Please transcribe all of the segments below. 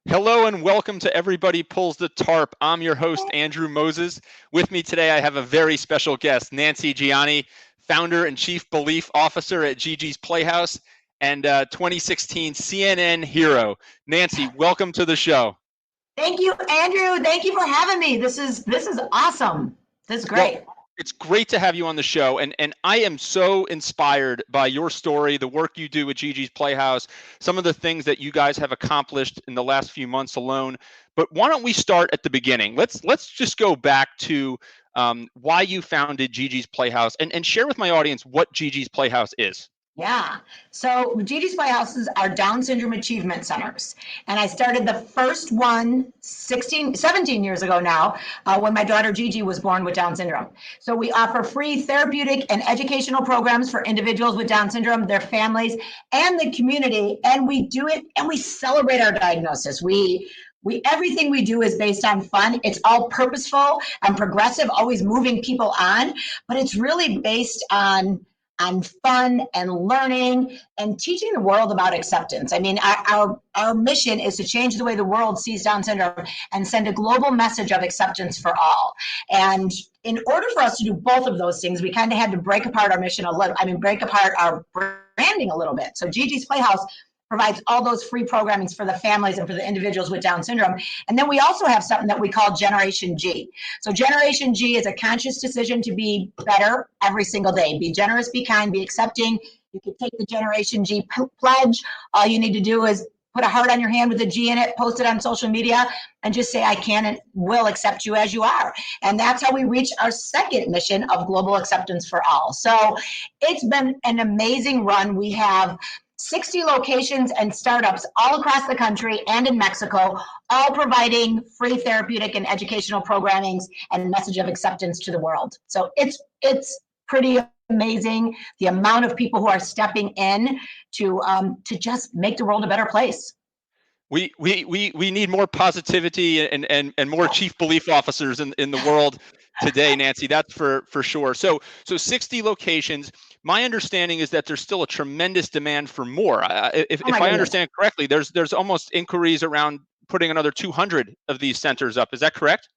Hello and welcome to Everybody Pulls the Tarp. I'm your host, Andrew Moses. With me today, I have a very special guest, Nancy Gianni, founder and chief belief officer at GiGi's Playhouse and 2016 CNN hero. Nancy, welcome to the show. Thank you, Andrew. Thank you for having me. This is awesome. This is Well, great. it's great to have you on the show, and I am so inspired by your story, the work you do at GiGi's Playhouse, some of the things that you guys have accomplished in the last few months alone. But why don't we start at the beginning? Let's just go back to why you founded GiGi's Playhouse and share with my audience what GiGi's Playhouse is. Yeah. So GiGi's Playhouses are Down Syndrome Achievement Centers. And I started the first one 17 years ago now, when my daughter Gigi was born with Down syndrome. So we offer free therapeutic and educational programs for individuals with Down syndrome, their families, and the community. And we do it and we celebrate our diagnosis. We everything we do is based on fun. It's all purposeful and progressive, always moving people on, but it's really based on fun and learning and teaching the world about acceptance. I mean, our mission is to change the way the world sees Down syndrome and send a global message of acceptance for all. And in order for us to do both of those things, we kind of had to break apart our mission a little. I mean, break apart our branding a little bit. So GiGi's Playhouse provides all those free programmings for the families and for the individuals with Down syndrome. And then we also have something that we call Generation G. So Generation G is a conscious decision to be better every single day. Be generous, be kind, be accepting. You can take the Generation G pledge. All you need to do is put a heart on your hand with a G in it, post it on social media, and just say, I can and will accept you as you are. And that's how we reach our second mission of global acceptance for all. So it's been an amazing run. We have 60 locations and startups all across the country and in Mexico, all providing free therapeutic and educational programmings and message of acceptance to the world. So it's pretty amazing the amount of people who are stepping in to just make the world a better place. We need more positivity and more chief belief officers in the world today, Nancy. That's for sure. So 60 locations. My understanding is that there's still a tremendous demand for more. If I understand correctly, there's almost inquiries around putting another 200 of these centers up. Is that correct?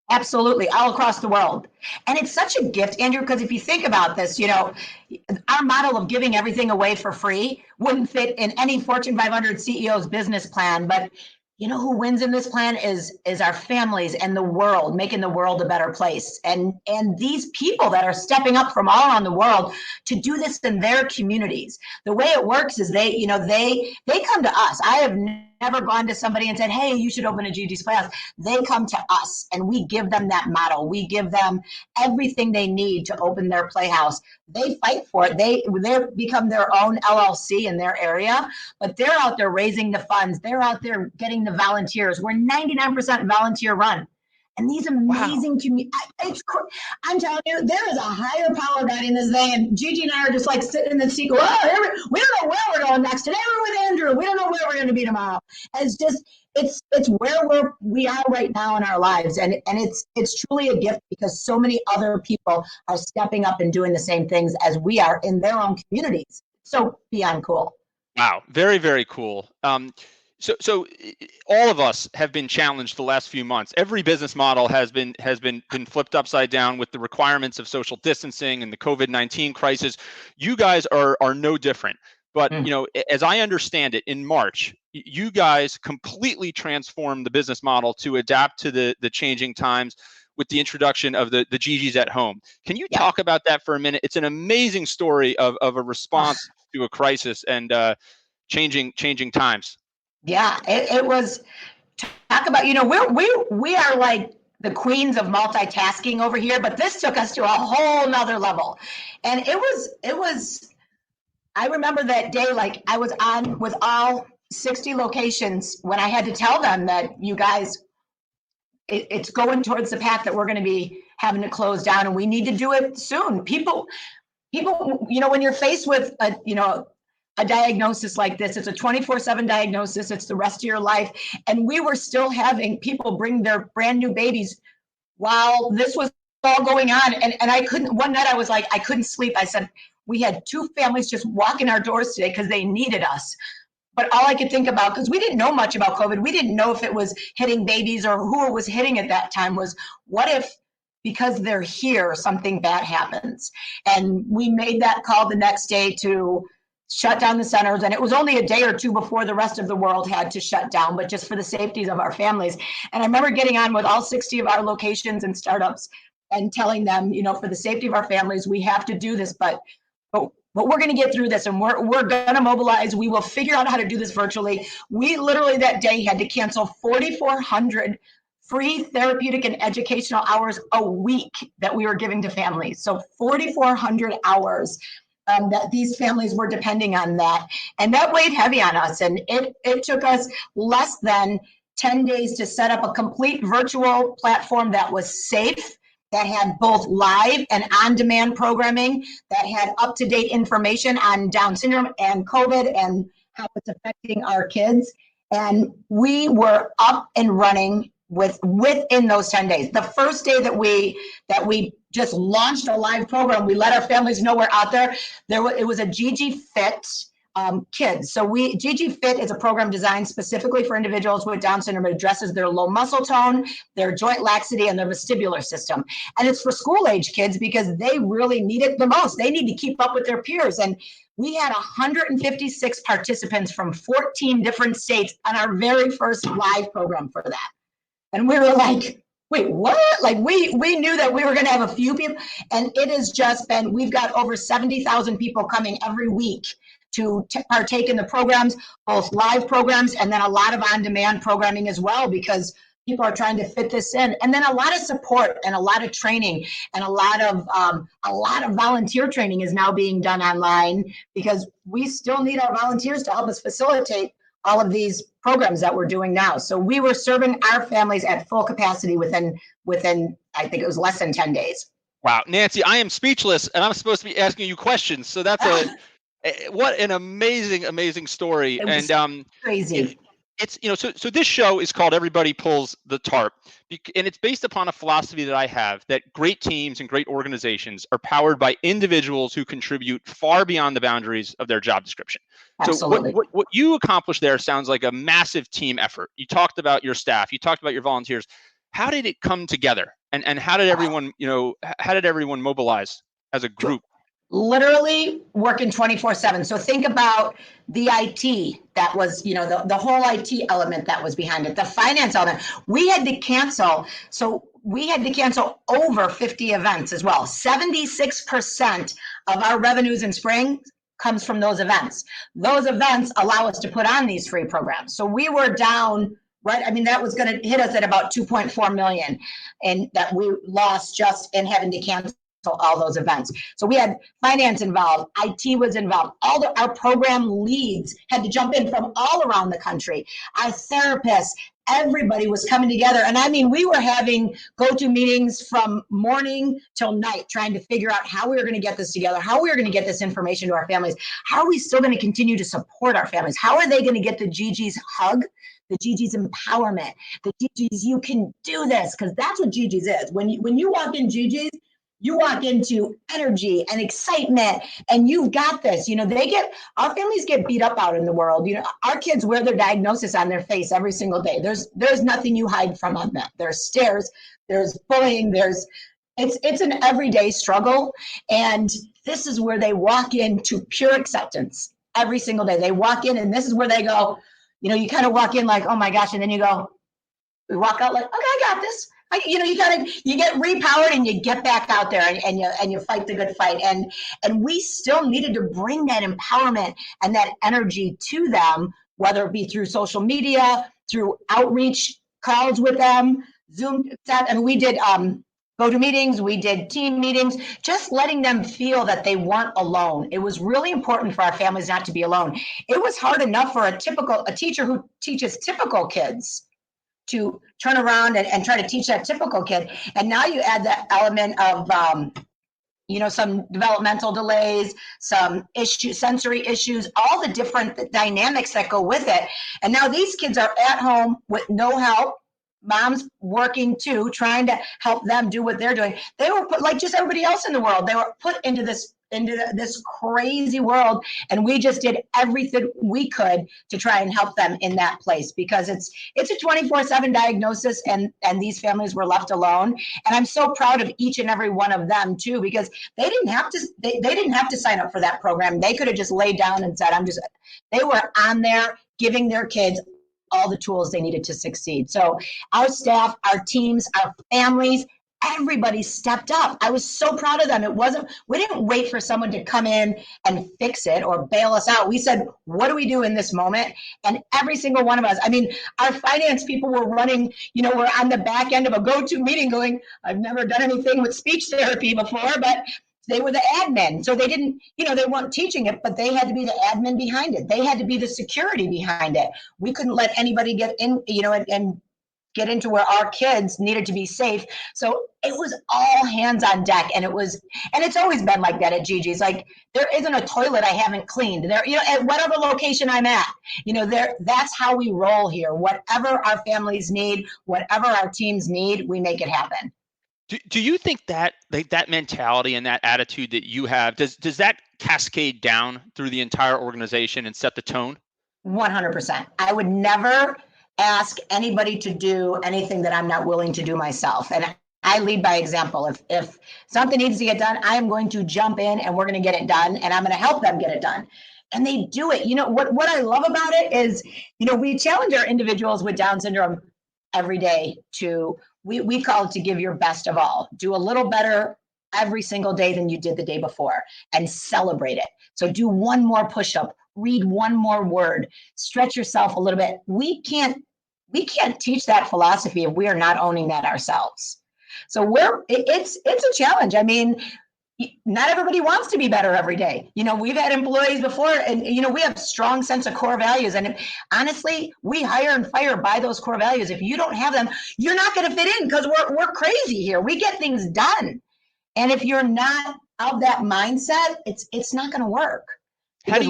Absolutely, all across the world. And it's such a gift, Andrew, because if you think about this, our model of giving everything away for free wouldn't fit in any Fortune 500 CEO's business plan. But you know who wins in this plan is our families and the world, making the world a better place. And these people that are stepping up from all around the world to do this in their communities. The way it works is they come to us. I have never gone to somebody and said, hey, you should open a GiGi's Playhouse. They come to us and we give them that model. We give them everything they need to open their playhouse. They fight for it. They become their own LLC in their area, but they're out there raising the funds. They're out there getting the volunteers. We're 99% volunteer run. And these amazing communities, I'm telling you, there is a higher power guiding this thing. And Gigi and I are just like sitting in the seat, we don't know where we're going next. Today we're with Andrew. We don't know where we're going to be tomorrow. And it's where we are right now in our lives. And it's truly a gift because so many other people are stepping up and doing the same things as we are in their own communities. So beyond cool. Wow. Very, very cool. So all of us have been challenged the last few months. Every business model has been flipped upside down with the requirements of social distancing and the COVID-19 crisis. You guys are no different. But as I understand it, in March, you guys completely transformed the business model to adapt to the changing times with the introduction of the GiGi's at home. Can you talk about that for a minute? It's an amazing story of a response to a crisis and changing times. Yeah, it was talk about, we are like the queens of multitasking over here, but this took us to a whole nother level. And it was, I remember that day, like I was on with all 60 locations when I had to tell them that you guys, it's going towards the path that we're going to be having to close down and we need to do it soon. People, when you're faced with a diagnosis like this, it's a 24/7 diagnosis, it's the rest of your life. And we were still having people bring their brand new babies while this was all going on. And I couldn't, one night I was like, I couldn't sleep. I said, we had 2 families just walk in our doors today because they needed us. But all I could think about, because we didn't know much about COVID, we didn't know if it was hitting babies or who it was hitting at that time, was what if, because they're here, something bad happens? And we made that call the next day to shut down the centers. And it was only a day or two before the rest of the world had to shut down, but just for the safeties of our families. And I remember getting on with all 60 of our locations and startups and telling them, for the safety of our families, we have to do this, but we're going to get through this, and we're going to mobilize. We will figure out how to do this virtually. We literally that day had to cancel 4,400 free therapeutic and educational hours a week that we were giving to families. So 4,400 hours that these families were depending on that. And that weighed heavy on us. And it took us less than 10 days to set up a complete virtual platform that was safe, that had both live and on-demand programming, that had up-to-date information on Down syndrome and COVID and how it's affecting our kids. And we were up and running within those 10 days. The first day that we just launched a live program, we let our families know we're out there. It was a GG Fit kids. So GG Fit is a program designed specifically for individuals with Down syndrome. It addresses their low muscle tone, their joint laxity, and their vestibular system. And it's for school age kids because they really need it the most. They need to keep up with their peers. And we had 156 participants from 14 different states on our very first live program for that. And we were like, wait, what? Like we knew that we were going to have a few people, and it has just been, we've got over 70,000 people coming every week to partake in the programs, both live programs and then a lot of on-demand programming as well, because people are trying to fit this in. And then a lot of support and a lot of training and a lot of volunteer training is now being done online, because we still need our volunteers to help us facilitate all of these programs that we're doing now. So we were serving our families at full capacity within I think it was less than 10 days. Wow, Nancy, I am speechless, and I'm supposed to be asking you questions. So that's what an amazing story. And crazy. It's so this show is called Everybody Pulls the Tarp, and it's based upon a philosophy that I have, that great teams and great organizations are powered by individuals who contribute far beyond the boundaries of their job description. Absolutely. So what you accomplished there sounds like a massive team effort. You talked about your staff, you talked about your volunteers. How did it come together, and how did everyone mobilize as a group? Literally working 24/7. So think about the IT that was, the whole IT element that was behind it, the finance element. We had to cancel over 50 events as well. 76% of our revenues in spring comes from those events. Those events allow us to put on these free programs. So we were down, right? I mean, that was going to hit us at about 2.4 million, and that we lost just in having to cancel all those events. So we had finance involved, IT was involved, our program leads had to jump in from all around the country. Our therapists, everybody was coming together. And I mean, we were having go-to meetings from morning till night, trying to figure out how we were going to get this together, how we were going to get this information to our families. How are we still going to continue to support our families? How are they going to get the GiGi's hug, the GiGi's empowerment, the GiGi's you can do this? Because that's what GiGi's is. When you walk in GiGi's, you walk into energy and excitement, and you've got this. Our families get beat up out in the world. Our kids wear their diagnosis on their face every single day. There's nothing you hide from them. There's stares, there's bullying, it's an everyday struggle. And this is where they walk into pure acceptance every single day. They walk in, and this is where they go, you kind of walk in like, oh my gosh, and then you walk out like, okay, I got this. You get repowered, and you get back out there, and you fight the good fight. And we still needed to bring that empowerment and that energy to them, whether it be through social media, through outreach calls with them, Zoom, and we did go-to meetings, we did team meetings, just letting them feel that they weren't alone. It was really important for our families not to be alone. It was hard enough for a teacher who teaches typical kids to turn around and try to teach that typical kid. And now you add that element of, some developmental delays, some sensory issues, all the different dynamics that go with it. And now these kids are at home with no help. Mom's working too, trying to help them do what they're doing. They were put, like just everybody else in the world, they were put into this into this crazy world, and we just did everything we could to try and help them in that place, because it's a 24/7 diagnosis, and these families were left alone. And I'm so proud of each and every one of them too, because they didn't have to sign up for that program. They could have just laid down and said, they were on there giving their kids all the tools they needed to succeed. So our staff, our teams, our families, everybody stepped up. I was so proud of them. We didn't wait for someone to come in and fix it or bail us out. We said, what do we do in this moment? And every single one of us, I mean, our finance people were running, we're on the back end of a go-to meeting going, I've never done anything with speech therapy before, but they were the admin. So they didn't, they weren't teaching it, but they had to be the admin behind it. They had to be the security behind it. We couldn't let anybody get in, and get into where our kids needed to be safe. So it was all hands on deck. And it's always been like that at GiGi's. Like, there isn't a toilet I haven't cleaned there, at whatever location I'm at, that's how we roll here. Whatever our families need, whatever our teams need, we make it happen. Do you think that that mentality and that attitude that you have, does that cascade down through the entire organization and set the tone? 100%. I would never ask anybody to do anything that I'm not willing to do myself. And I lead by example. If something needs to get done, I am going to jump in and we're going to get it done, and I'm going to help them get it done. And they do it. What I love about it is, we challenge our individuals with Down syndrome every day to, we call it to give your best of all. Do a little better every single day than you did the day before, and celebrate it. So do one more push-up, read one more word, stretch yourself a little bit. We can't teach that philosophy if we are not owning that ourselves. So it's a challenge. I mean, not everybody wants to be better every day. We've had employees before, and we have strong sense of core values. And honestly, we hire and fire by those core values. If you don't have them, you're not going to fit in, because we're crazy here. We get things done. And if you're not of that mindset, it's not going to work. Because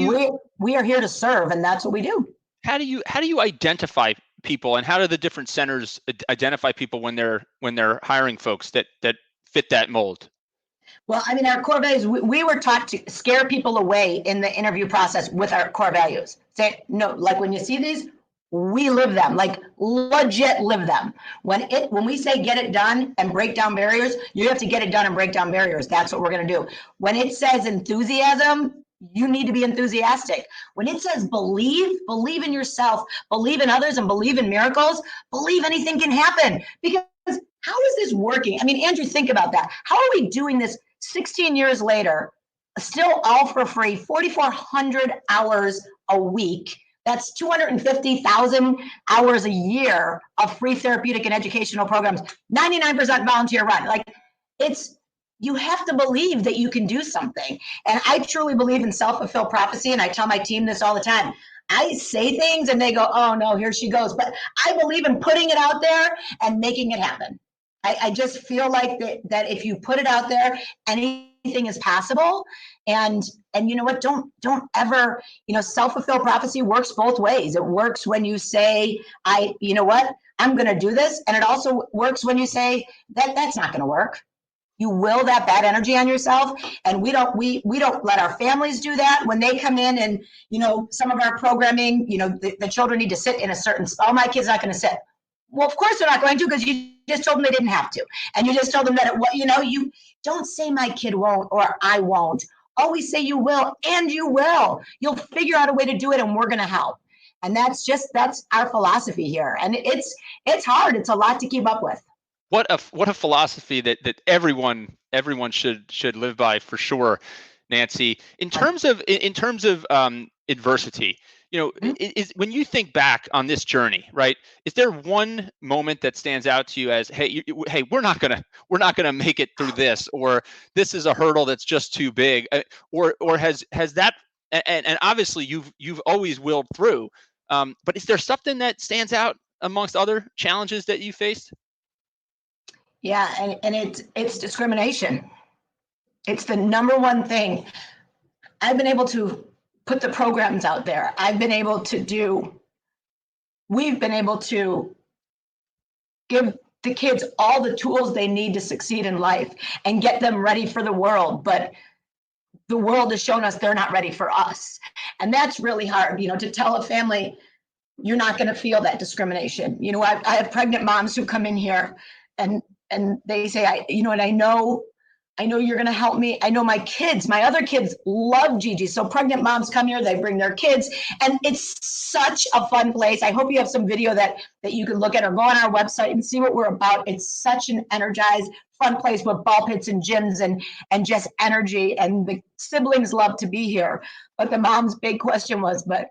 we are here to serve, and that's what we do. How do you identify people, and how do the different centers identify people when they're hiring folks that fit that mold? Well, I mean, our core values, we were taught to scare people away in the interview process with our core values. Say, no, like when you see these, we live them, like legit live them. When we say get it done and break down barriers, you have to get it done and break down barriers. That's what we're going to do. When it says enthusiasm, you need to be enthusiastic. When it says believe in yourself, believe in others, and believe in miracles, believe anything can happen. Because how is this working? I mean, Andrew, think about that. How are we doing this 16 years later, still all for free, 4,400 hours a week? That's 250,000 hours a year of free therapeutic and educational programs, 99% volunteer run. Like, you have to believe that you can do something. And I truly believe in self-fulfilled prophecy. And I tell my team this all the time. I say things and they go, oh no, here she goes. But I believe in putting it out there and making it happen. I just feel like that if you put it out there, anything is possible. And you know what, don't ever, self-fulfilled prophecy works both ways. It works when you say, you know what, I'm going to do this. And it also works when you say that's not going to work. You will that bad energy on yourself. And we don't let our families do that when they come in. And, some of our programming, the children need to sit in a certain spot. Oh, my kid's not going to sit. Well, of course they're not going to, because you just told them they didn't have to. And you just told them that, you don't say my kid won't or I won't. Always say you will, and you will. You'll figure out a way to do it, and we're going to help. And that's our philosophy here. And it's hard. It's a lot to keep up with. What a philosophy that everyone should live by, for sure, Nancy. In terms of adversity, is when you think back on this journey, right? Is there one moment that stands out to you as, hey, we're not gonna make it through this, or this is a hurdle that's just too big, or has that, and obviously you've always willed through, but is there something that stands out amongst other challenges that you faced? Yeah, and it's discrimination. It's the number one thing. I've been able to put the programs out there. We've been able to give the kids all the tools they need to succeed in life and get them ready for the world. But the world has shown us they're not ready for us. And that's really hard, to tell a family, you're not going to feel that discrimination. I have pregnant moms who come in here and they say, I know you're going to help me. I know my other kids love Gigi. So pregnant moms come here, they bring their kids, and it's such a fun place. I hope you have some video that you can look at or go on our website and see what we're about. It's such an energized, fun place with ball pits and gyms and just energy. And the siblings love to be here. But the mom's big question was, but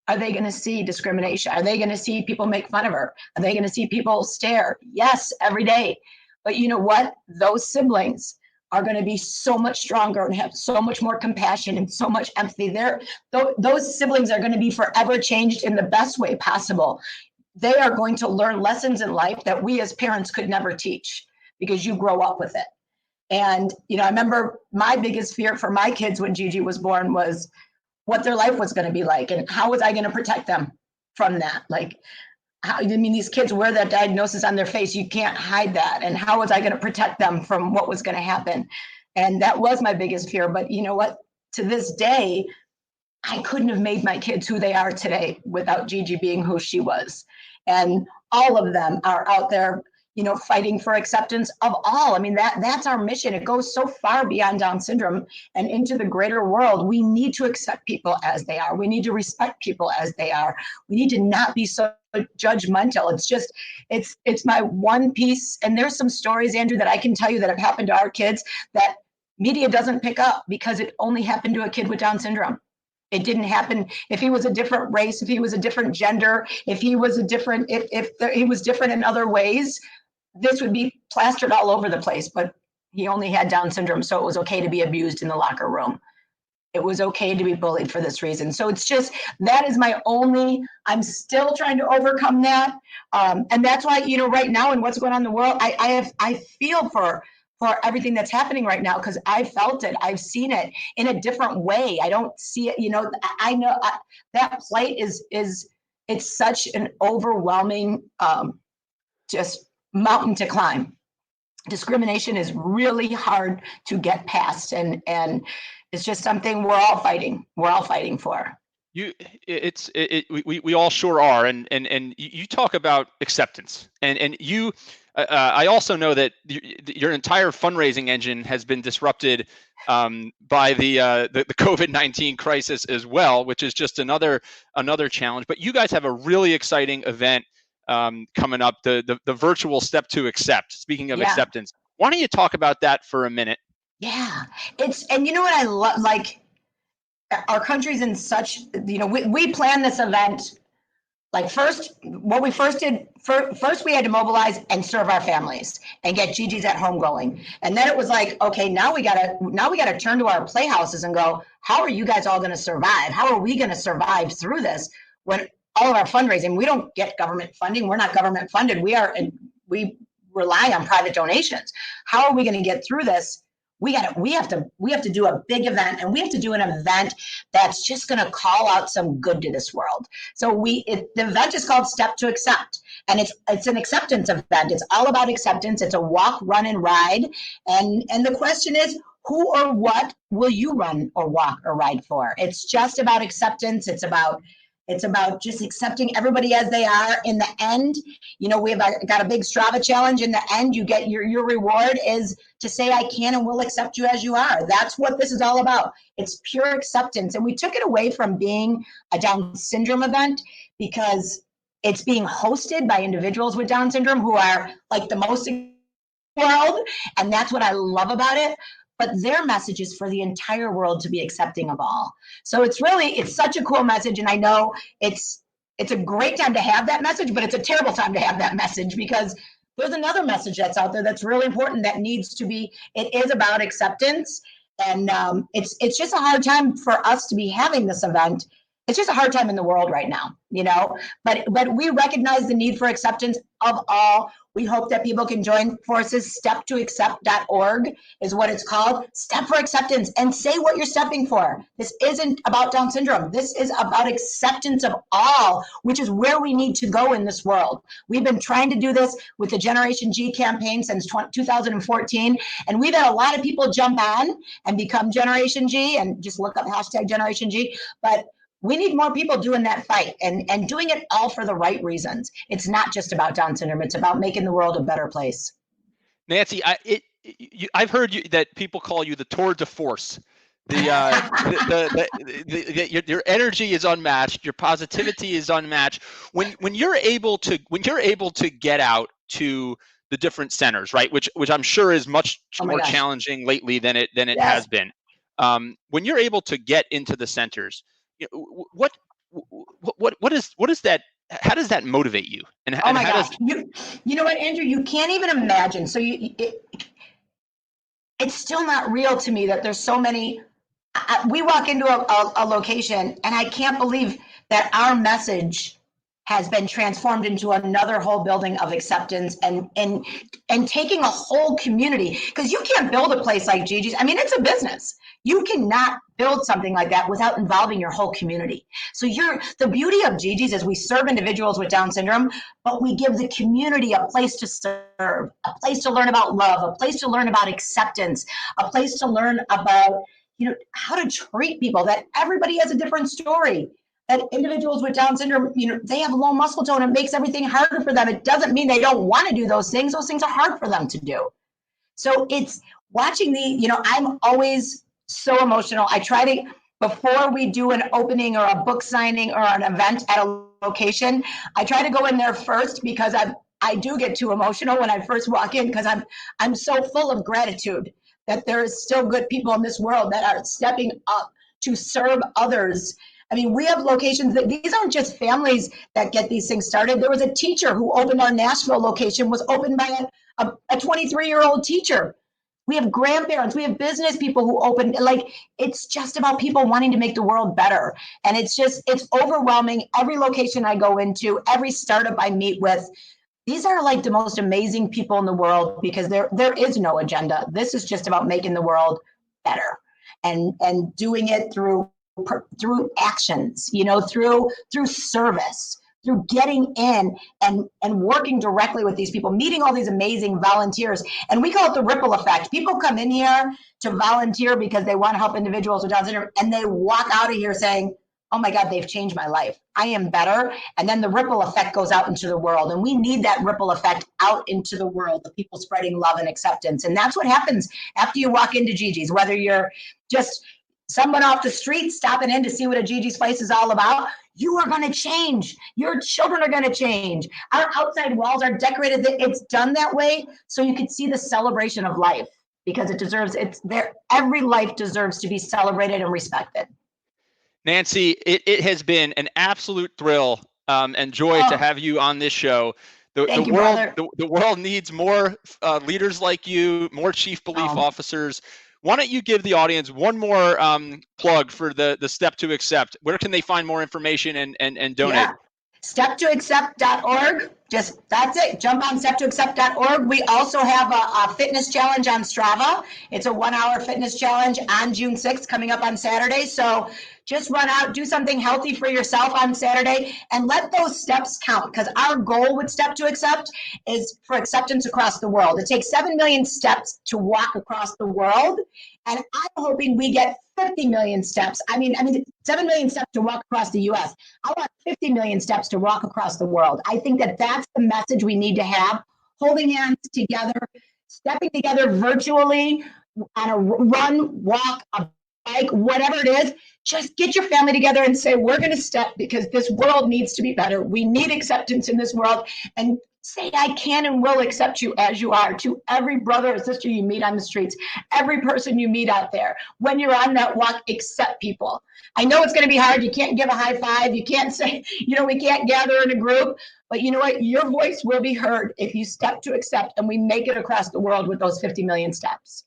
are they going to see discrimination? Are they going to see people make fun of her? Are they going to see people stare? Yes, every day. But you know what? Those siblings are going to be so much stronger and have so much more compassion and so much empathy. Those siblings are going to be forever changed in the best way possible. They are going to learn lessons in life that we as parents could never teach because you grow up with it. And, I remember my biggest fear for my kids when Gigi was born was what their life was going to be like and how was I going to protect them from that? Like, these kids wear that diagnosis on their face. You can't hide that. And how was I going to protect them from what was going to happen? And that was my biggest fear. But you know what? To this day, I couldn't have made my kids who they are today without Gigi being who she was. And all of them are out there, fighting for acceptance of all. I mean, that's our mission. It goes so far beyond Down syndrome and into the greater world. We need to accept people as they are. We need to respect people as they are. We need to not be so judgmental. It's my one piece. And there's some stories, Andrew, that I can tell you that have happened to our kids that media doesn't pick up because it only happened to a kid with Down syndrome. It didn't happen if he was a different race, if he was a different gender, if he was he was different in other ways. This would be plastered all over the place, but he only had Down syndrome, so it was okay to be abused in the locker room. It was okay to be bullied for this reason. So it's just, that is I'm still trying to overcome that. And that's why, right now and what's going on in the world, I feel for everything that's happening right now because I felt it. I've seen it in a different way. I don't see it, I know that plight it's such an overwhelming, just mountain to climb. Discrimination is really hard to get past, and it's just something we're all fighting for. We all sure are, and you talk about acceptance, and you I also know that your entire fundraising engine has been disrupted by the COVID-19 crisis as well, which is just another challenge. But you guys have a really exciting event coming up, the virtual Step to Accept. Speaking of acceptance, why don't you talk about that for a minute? Yeah, and you know what I love, like our country's in such, we planned this event. Like first we had to mobilize and serve our families and get Gigi's at home going. And then it was like, okay, now we gotta turn to our playhouses and go, how are you guys all gonna survive? How are we gonna survive through this when all of our fundraising, we don't get government funding. We're not government funded. We rely on private donations. How are we going to get through this? We have to do a big event, and we have to do an event that's just going to call out some good to this world. So the event is called Step to Accept, and it's an acceptance event. It's all about acceptance. It's a walk, run, and ride. And the question is, who or what will you run or walk or ride for? It's just about acceptance. It's about just accepting everybody as they are. In the end, we've got a big Strava challenge. In the end, you get your reward is to say, I can and will accept you as you are. That's what this is all about. It's pure acceptance. And we took it away from being a Down syndrome event because it's being hosted by individuals with Down syndrome who are like the most in the world. And that's what I love about it. But their message is for the entire world to be accepting of all. So it's such a cool message. And I know it's a great time to have that message, but it's a terrible time to have that message because there's another message that's out there that's really important that needs to be, it is about acceptance. And it's just a hard time for us to be having this event it's just a hard time in the world right now, but we recognize the need for acceptance of all. We hope that people can join forces. Step2accept.org is what it's called. Step for acceptance, and say what you're stepping for. This isn't about Down syndrome. This is about acceptance of all, which is where we need to go in this world. We've been trying to do this with the Generation G campaign since 2014, and we've had a lot of people jump on and become Generation G, and just look up hashtag Generation G. But we need more people doing that fight, and doing it all for the right reasons. It's not just about Down syndrome. It's about making the world a better place. Nancy, I've heard that people call you the tour de force. Your energy is unmatched. Your positivity is unmatched. When you're able to get out to the different centers, right? Which I'm sure is much more challenging lately than it has been. When you're able to get into the centers, what is that? How does that motivate you? And oh my gosh, you know what, Andrew? You can't even imagine. So it's still not real to me that there's so many. We walk into a location, and I can't believe that our message has been transformed into another whole building of acceptance and taking a whole community. Because you can't build a place like GiGi's. I mean, it's a business. You cannot build something like that without involving your whole community. So the beauty of GiGi's is we serve individuals with Down syndrome, but we give the community a place to serve, a place to learn about love, a place to learn about acceptance, a place to learn about how to treat people, that everybody has a different story. That individuals with Down syndrome, they have low muscle tone. It makes everything harder for them. It doesn't mean they don't want to do those things. Those things are hard for them to do. So it's watching I'm always so emotional. I try to, before we do an opening or a book signing or an event at a location, I try to go in there first, because I do get too emotional when I first walk in, because I'm so full of gratitude that there is still good people in this world that are stepping up to serve others. I mean, we have locations that these aren't just families that get these things started. There was a teacher who opened our Nashville location, was opened by a 23-year-old teacher. We have grandparents, we have business people who open, it's just about people wanting to make the world better. And it's overwhelming. Every location I go into, every startup I meet with, these are like the most amazing people in the world, because there is no agenda. This is just about making the world better and doing it through actions, through service, through getting in and working directly with these people, meeting all these amazing volunteers. And we call it the ripple effect. People come in here to volunteer because they want to help individuals with Down syndrome, and they walk out of here saying, oh my God, they've changed my life. I am better. And then the ripple effect goes out into the world. And we need that ripple effect out into the world, the people spreading love and acceptance. And that's what happens after you walk into GiGi's, whether you're just someone off the street stopping in to see what a GiGi's place is all about. You are going to change. Your children are going to change. Our outside walls are decorated. It's done that way so you can see the celebration of life, because every life deserves to be celebrated and respected. Nancy, it has been an absolute thrill and joy to have you on this show. The world needs more leaders like you, more chief belief officers. Why don't you give the audience one more plug for the Step to Accept? Where can they find more information and donate? Yeah. Step2accept.org. That's it. Jump on step2accept.org. We also have a fitness challenge on Strava. It's a 1-hour fitness challenge on June 6th, coming up on Saturday. So just run out, do something healthy for yourself on Saturday, and let those steps count, because our goal with Step to Accept is for acceptance across the world. It takes 7 million steps to walk across the world, and I'm hoping we get 50 million steps. I mean, 7 million steps to walk across the U.S. I want 50 million steps to walk across the world. I think that that's the message we need to have, holding hands together, stepping together virtually on a run, walk, a bike, whatever it is. Just get your family together and say, we're going to step, because this world needs to be better. We need acceptance in this world. And say, I can and will accept you as you are, to every brother or sister you meet on the streets, every person you meet out there. When you're on that walk, accept people. I know it's going to be hard. You can't give a high five. You can't say, we can't gather in a group. But you know what? Your voice will be heard if you step to accept, and we make it across the world with those 50 million steps.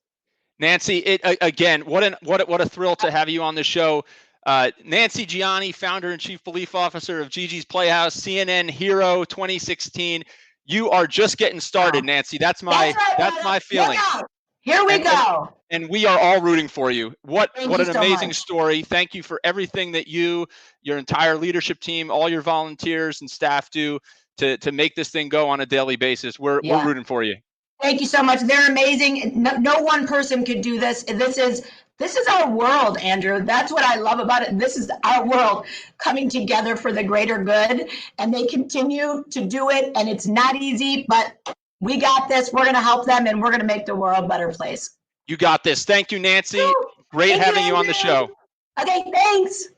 Nancy, again, what a thrill to have you on the show. Nancy Gianni, founder and chief belief officer of GiGi's Playhouse, CNN Hero 2016. You are just getting started, Nancy. That's my feeling. Here we go. And we are all rooting for you. What an amazing much. story. Thank you for everything that you, your entire leadership team, all your volunteers and staff do to make this thing go on a daily basis. We're rooting for you. Thank you so much. They're amazing. No one person could do this. This is our world, Andrew. That's what I love about it. This is our world coming together for the greater good, and they continue to do it, and it's not easy, but we got this. We're going to help them, and we're going to make the world a better place. You got this. Thank you, Nancy. Great having you on the show. Okay, thanks.